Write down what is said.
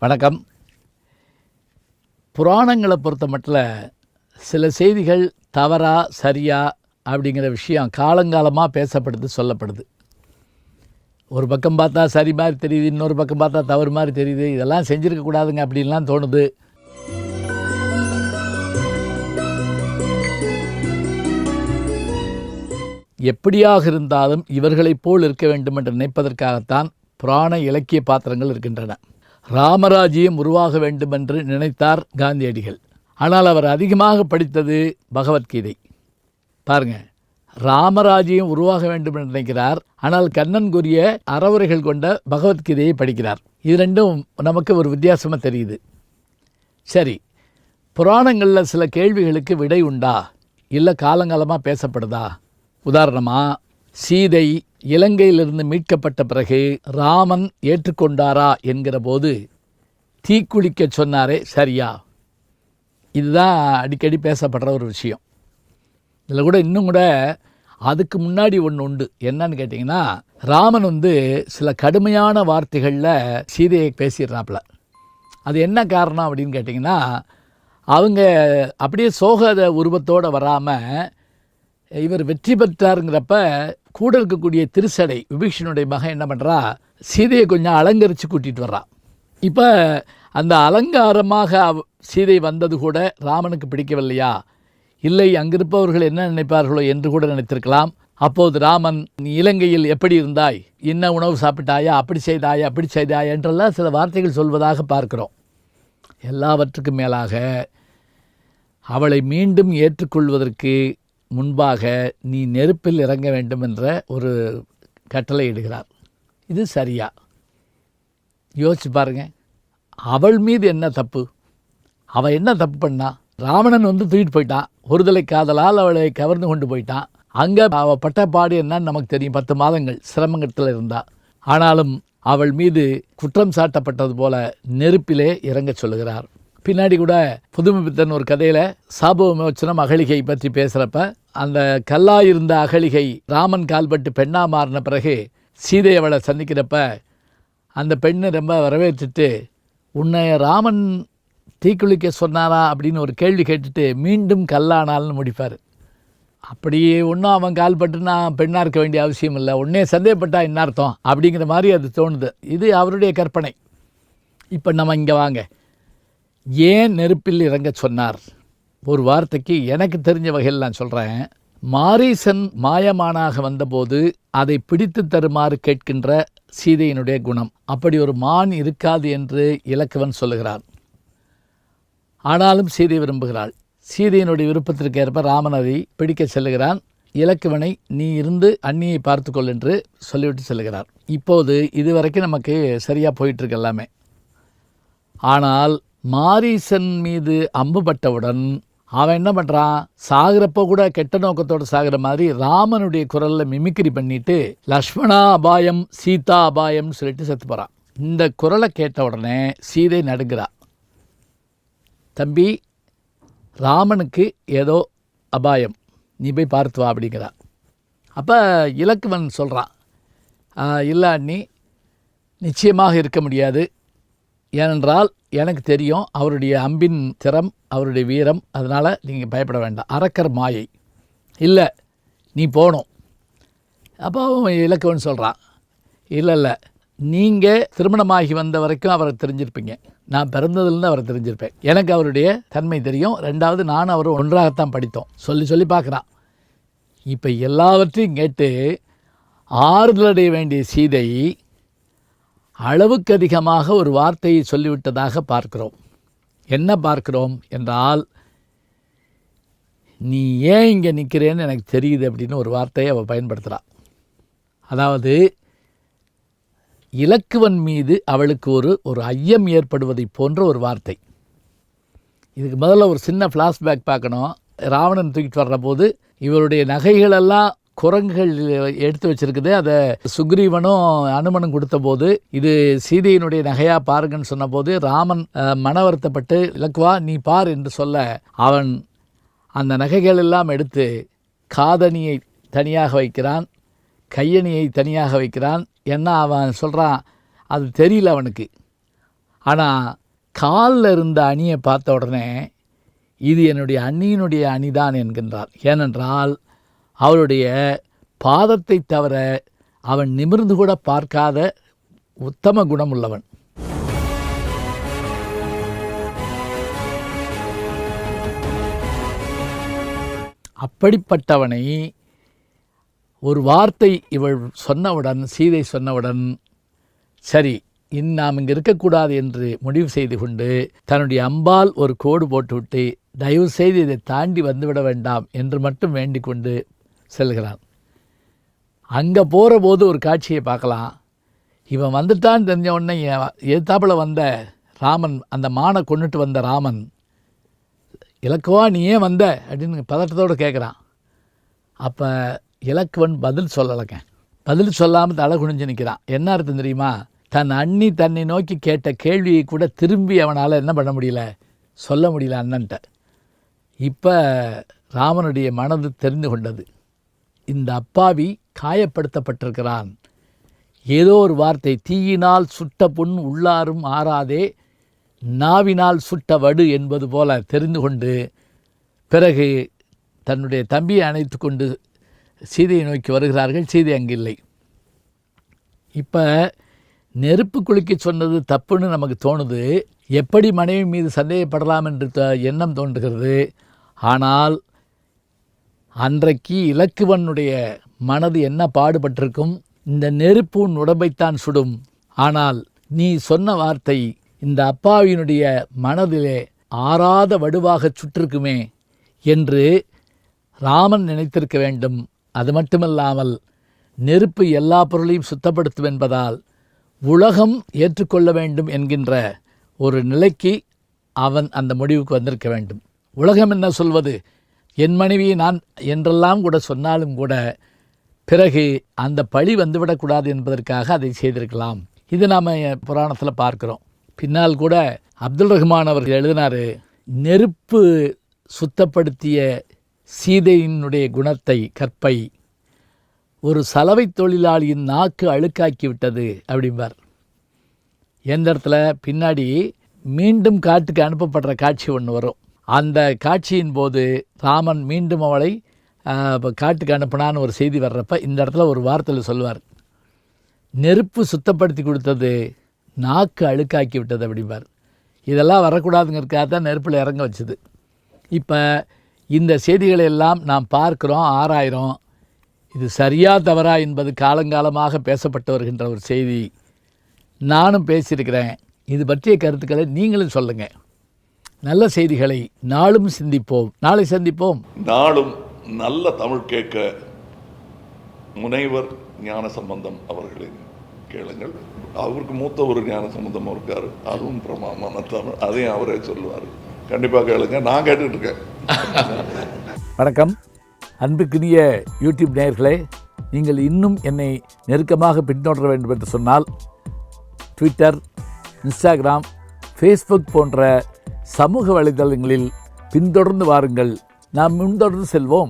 வணக்கம். புராணங்களை பொறுத்த மட்டில் சில செய்திகள் தவறா சரியா அப்படிங்கிற விஷயம் காலங்காலமாக பேசப்படுது, சொல்லப்படுது. ஒரு பக்கம் பார்த்தா சரி மாதிரி தெரியுது, இன்னொரு பக்கம் பார்த்தா தவறு மாதிரி தெரியுது. இதெல்லாம் செஞ்சுருக்கக்கூடாதுங்க அப்படின்லாம் தோணுது. எப்படியாக இருந்தாலும் இவர்களைப் போல் இருக்க வேண்டும் என்று நினைப்பதற்காகத்தான் புராண இலக்கிய பாத்திரங்கள் இருக்கின்றன. ராமராஜ்யம் உருவாக வேண்டும் என்று நினைத்தார் காந்தியடிகள். ஆனால் அவர் அதிகமாக படித்தது பகவத்கீதை. பாருங்க, ராமராஜ்யம் உருவாக வேண்டும் என்று நினைக்கிறார், ஆனால் கண்ணன் கூறிய அறவுரைகள் கொண்ட பகவத்கீதையை படிக்கிறார். இது ரெண்டும் நமக்கு ஒரு வித்தியாசமாக தெரியுது. சரி, புராணங்களில் சில கேள்விகளுக்கு விடை உண்டா, இல்லை காலங்காலமாக பேசப்படுதா? உதாரணமாக, சீதை இலங்கையிலிருந்து மீட்கப்பட்ட பிறகு ராமன் ஏற்றுக்கொண்டாரா என்கிற போது தீக்குளிக்க சொன்னாரே சரியா? இதுதான் அடிக்கடி பேசப்படுற ஒரு விஷயம். இதில் கூட இன்னும் கூட அதுக்கு முன்னாடி ஒன்று உண்டு. என்னன்னு கேட்டிங்கன்னா, ராமன் சில கடுமையான வார்த்தைகளில் சீதையை பேசிடுறாப்புல. அது என்ன காரணம் அப்படின்னு கேட்டிங்கன்னா, அவங்க அப்படியே சோகத உருவத்தோடு வராமல் இவர் வெற்றி பெற்றாருங்கிறப்ப கூட இருக்கக்கூடிய திருசடை விபீஷனுடைய மகன் என்ன பண்ணுறா, சீதையை கொஞ்சம் அலங்கரித்து கூட்டிகிட்டு வர்றான். இப்போ அந்த அலங்காரமாக சீதை வந்தது கூட ராமனுக்கு பிடிக்கவில்லையா? இல்லை, அங்கிருப்பவர்கள் என்ன நினைப்பார்களோ என்று கூட நினைத்திருக்கலாம். அப்போது ராமன், நீ இலங்கையில் எப்படி இருந்தாய், என்ன உணவு சாப்பிட்டாயா, அப்படி செய்தாயா, அப்படி செய்தாயா என்றெல்லாம் சில வார்த்தைகள் சொல்வதாக பார்க்கிறோம். எல்லாவற்றுக்கும் மேலாக அவளை மீண்டும் ஏற்றுக்கொள்வதற்கு முன்பாக நீ நெருப்பில் இறங்க வேண்டும் என்ற ஒரு கட்டளை இடுகிறார். இது சரியா? யோசிச்சு பாருங்க. அவள் மீது என்ன தப்பு? அவள் என்ன தப்பு பண்ணா? ராவணன் தூக்கிட்டு போயிட்டான். ஒருதலை காதலால் அவளை கவர்ந்து கொண்டு போயிட்டான். அங்கே அவள் பட்டப்பாடு என்னன்னு நமக்கு தெரியும். 10 மாதங்கள் சிரமங்கத்தில் இருந்தா. ஆனாலும் அவள் மீது குற்றம் சாட்டப்பட்டது போல நெருப்பிலே இறங்க சொல்லுகிறார். பின்னாடி கூட புதுமைப்பித்தன் ஒரு கதையில் சாப விமோச்சனம் அகலிகை பற்றி பேசுகிறப்ப, அந்த கல்லாயிருந்த அகலிகை ராமன் கால்பட்டு பெண்ணா மாறின பிறகு சீதை அவளை சந்திக்கிறப்ப அந்த பெண்ணு ரொம்ப வரவேற்றுட்டு, உன்னை ராமன் தீக்குளிக்க சொன்னாரா அப்படின்னு ஒரு கேள்வி கேட்டுட்டு மீண்டும் கல்லானால்னு முடிப்பார். அப்படியே ஒன்றும் அவன் கால்பட்டு நான் பெண்ணாக இருக்க வேண்டிய அவசியம் இல்லை, உன்னே சந்தேகப்பட்டா என்ன அர்த்தம் அப்படிங்கிற மாதிரி அது தோணுது. இது அவருடைய கற்பனை. இப்போ நம்ம இங்கே வாங்க. ஏன் நெருப்பில் இறங்க சொன்னார்? ஒரு வார்த்தைக்கு எனக்கு தெரிஞ்ச வகையில் நான் சொல்கிறேன். மாரீசன் மாயமானாக வந்தபோது அதை பிடித்து தருமாறு கேட்கின்ற சீதையினுடைய குணம். அப்படி ஒரு மான் இருக்காது என்று இலக்குவன் சொல்லுகிறார். ஆனாலும் சீதை விரும்புகிறாள். சீதையினுடைய விருப்பத்திற்கு ஏற்ப ராமன் அதை பிடிக்க செல்லுகிறான். இலக்குவனை, நீ இருந்து அண்ணியை பார்த்துக்கொள் என்று சொல்லிவிட்டு செல்லுகிறார். இப்போது இதுவரைக்கும் நமக்கு சரியாக போயிட்டுருக்கு எல்லாமே. ஆனால் மாரீசன் மீது அம்பு பட்டவுடன் அவன் என்ன பண்ணுறான், சாகிறப்போ கூட கெட்ட நோக்கத்தோடு சாகிற மாதிரி ராமனுடைய குரலில் மிமிக்ரி பண்ணிட்டு லக்ஷ்மணா அபாயம் சீதா அபாயம்னு சொல்லிட்டு செத்து போகிறான். இந்த குரலை கேட்ட உடனே சீதை நடுங்கிறா. தம்பி, ராமனுக்கு ஏதோ அபாயம், நீ போய் பார்த்து வா அப்படிங்கிறா. அப்போ இலக்குவன் சொல்கிறான், இல்லை அண்ணி, நிச்சயமாக இருக்க முடியாது. ஏனென்றால் எனக்கு தெரியும் அவருடைய அம்பின் திறம், அவருடைய வீரம். அதனால் நீங்கள் பயப்பட வேண்டாம். அரக்கர் மாயை இல்லை, நீ போகணும். அப்போ அவன் இலக்குவன் சொல்கிறான், இல்லை, நீங்கள் திருமணமாகி வந்த வரைக்கும் அவரை தெரிஞ்சிருப்பீங்க. நான் பிறந்ததுலேருந்து அவரை தெரிஞ்சிருப்பேன். எனக்கு அவருடைய தன்மை தெரியும். 2வது, நானும் அவரும் ஒன்றாகத்தான் படித்தோம். சொல்லி பார்க்குறான். இப்போ எல்லாவற்றையும் கேட்டு ஆறுதலடைய வேண்டிய சீதை அளவுக்கு அதிகமாக ஒரு வார்த்தையை சொல்லிவிட்டதாக பார்க்கிறோம். என்ன பார்க்கிறோம் என்றால், நீ ஏன் இங்கே நிற்கிறேன்னு எனக்கு தெரியுது அப்படின்னு ஒரு வார்த்தையை அவள் பயன்படுத்துகிறாள். அதாவது இலக்குவன் மீது அவளுக்கு ஒரு ஐயம் ஏற்படுவதை போன்ற ஒரு வார்த்தை. இதுக்கு முதல்ல ஒரு சின்ன ஃப்ளாஷ்பேக் பார்க்கணும். ராவணன் தூக்கிட்டு வர்ற போது இவருடைய நகைகளெல்லாம் குரங்குகள் எடுத்து வச்சிருக்குது. அதை சுக்ரீவனும் அனுமனும் கொடுத்த போது இது சீதையினுடைய நகையா பாருங்கன்னு சொன்ன போது ராமன் மன வருத்தப்பட்டு, இலக்குவா நீ பார் என்று சொல்ல, அவன் அந்த நகைகள் எல்லாம் எடுத்து காதணியை தனியாக வைக்கிறான், கையணியை தனியாக வைக்கிறான். ஏன்னா அவன் சொல்கிறான், அது தெரியல அவனுக்கு. ஆனால் காலில் இருந்த அணியை பார்த்த உடனே இது என்னுடைய அண்ணியினுடைய அணிதான் என்கின்றார். ஏனென்றால் அவருடைய பாதத்தை தவிர அவன் நிமிர்ந்து கூட பார்க்காத உத்தம குணமுள்ளவன். அப்படிப்பட்டவனை ஒரு வார்த்தை இவள் சொன்னவுடன், சீதை சொன்னவுடன், சரி நாம் இங்கே இருக்கக்கூடாது என்று முடிவு செய்து கொண்டு தன்னுடைய அம்பால் ஒரு கோடு போட்டுவிட்டு தயவு செய்து இதை தாண்டி வந்துவிட வேண்டாம் என்று மட்டும் வேண்டிக் கொண்டு செல்கிறான். அங்கே போகிற போது ஒரு காட்சியை பார்க்கலாம். இவன் வந்துட்டான்னு தெரிஞ்ச உடனே எதிர்த்தாப்பில் வந்த ராமன், அந்த மானை கொண்டுட்டு வந்த ராமன், இலக்குவா நீ ஏன் வந்த அப்படின்னு பதட்டத்தோடு கேட்குறான். அப்போ இலக்குவன் பதில் சொல்லலைங்க. பதில் சொல்லாமல் தலை குனிஞ்சு நிற்கிறான். என்ன அர்த்தம் தெரியுமா? தன் அண்ணி தன்னை நோக்கி கேட்ட கேள்வியை கூட திரும்பி அவனால் என்ன பண்ண முடியல, சொல்ல முடியல அண்ணன்ட்ட. இப்போ ராமனுடைய மனது தெரிந்து கொண்டது. இந்த அப்பாவி காயப்படுத்தப்பட்டிருக்கிறான். ஏதோ ஒரு வார்த்தை, தீயினால் சுட்ட புண் உள்ளாரும் ஆறாதே நாவினால் சுட்ட வடு என்பது போல தெரிந்து கொண்டு பிறகு தன்னுடைய தம்பியை அணைத்து கொண்டு சீதையை நோக்கி வருகிறார்கள். சீதை அங்கில்லை. இப்போ நெருப்பு குளிக்க சொன்னது தப்புன்னு நமக்கு தோணுது. எப்படி மனைவி மீது சந்தேகப்படலாம் என்று எண்ணம் தோன்றுகிறது. ஆனால் அன்றைக்கு இலக்குவனுடைய மனது என்ன பாடுபட்டிருக்கும்? இந்த நெருப்பு உன் உடம்பைத்தான் சுடும், ஆனால் நீ சொன்ன வார்த்தை இந்த அப்பாவினுடைய மனதிலே ஆறாத வடுவாக சுற்றிருக்குமே என்று ராமன் நினைத்திருக்க வேண்டும். அது மட்டுமல்லாமல் நெருப்பு எல்லா பொருளையும் சுத்தப்படுத்தும் என்பதால் உலகம் ஏற்றுக்கொள்ள வேண்டும் என்கின்ற ஒரு நிலைக்கு அவன் அந்த முடிவுக்கு வந்திருக்க வேண்டும். உலகம் என்ன சொல்வது, என் மனைவியை நான் என்றெல்லாம் கூட சொன்னாலும் கூட பிறகு அந்த பழி வந்துவிடக்கூடாது என்பதற்காக அதை செய்திருக்கலாம். இது நாம் புராணத்தில் பார்க்குறோம். பின்னால் கூட அப்துல் ரஹ்மான் அவர்கள் எழுதினார், நெருப்பு சுத்தப்படுத்திய சீதையினுடைய குணத்தை, கற்பை ஒரு சலவை தொழிலாளியின் நாக்கு அழுக்காக்கி விட்டது அப்படிம்பார். எந்த இடத்துல பின்னாடி மீண்டும் காட்டுக்கு அனுப்பப்படுற காட்சி ஒன்று வரும். அந்த காட்சியின் போது ராமன் மீண்டும் அவளை காட்டுக்கு அனுப்பினான்னு ஒரு செய்தி வர்றப்ப இந்த இடத்துல ஒரு வார்த்தையில் சொல்லுவார், நெருப்பு சுத்தப்படுத்தி கொடுத்தது நாக்கு அழுக்காக்கி விட்டது அப்படிம்பார். இதெல்லாம் வரக்கூடாதுங்கிறதுக்காக தான் நெருப்பில் இறங்க வச்சுது. இப்போ இந்த செய்திகளை எல்லாம் நாம் பார்க்குறோம், ஆராயிறோம். இது சரியா தவறா என்பது காலங்காலமாக பேசப்பட்டு வருகின்ற ஒரு செய்தி. நானும் பேசியிருக்கிறேன். இது பற்றிய கருத்துக்களை நீங்களும் சொல்லுங்கள். நல்ல செய்திகளை நாளும் சிந்திப்போம். நாளை சந்திப்போம். நாளும் நல்ல தமிழ் கேட்க முனைவர் ஞானசம்பந்தம் அவர்களின் கேளுங்கள். அவருக்கு மூத்த ஒரு ஞானசம்பந்தம் இருக்கார், அதுவும் பிரமாமான தமிழ், அதையும் அவரே சொல்லுவார். கண்டிப்பாக கேளுங்க. நான் கேட்டுட்டு இருக்கேன். வணக்கம். அன்புக்குரிய யூடியூப் நேயர்களே, நீங்கள் இன்னும் என்னை நெருக்கமாக பின்தொடர வேண்டும் என்று சொன்னால் ட்விட்டர், இன்ஸ்டாகிராம், ஃபேஸ்புக் போன்ற சமூக வலைதளங்களில் பின்தொடர்ந்து வாருங்கள். நாம் முன்தொடர்ந்து செல்வோம்.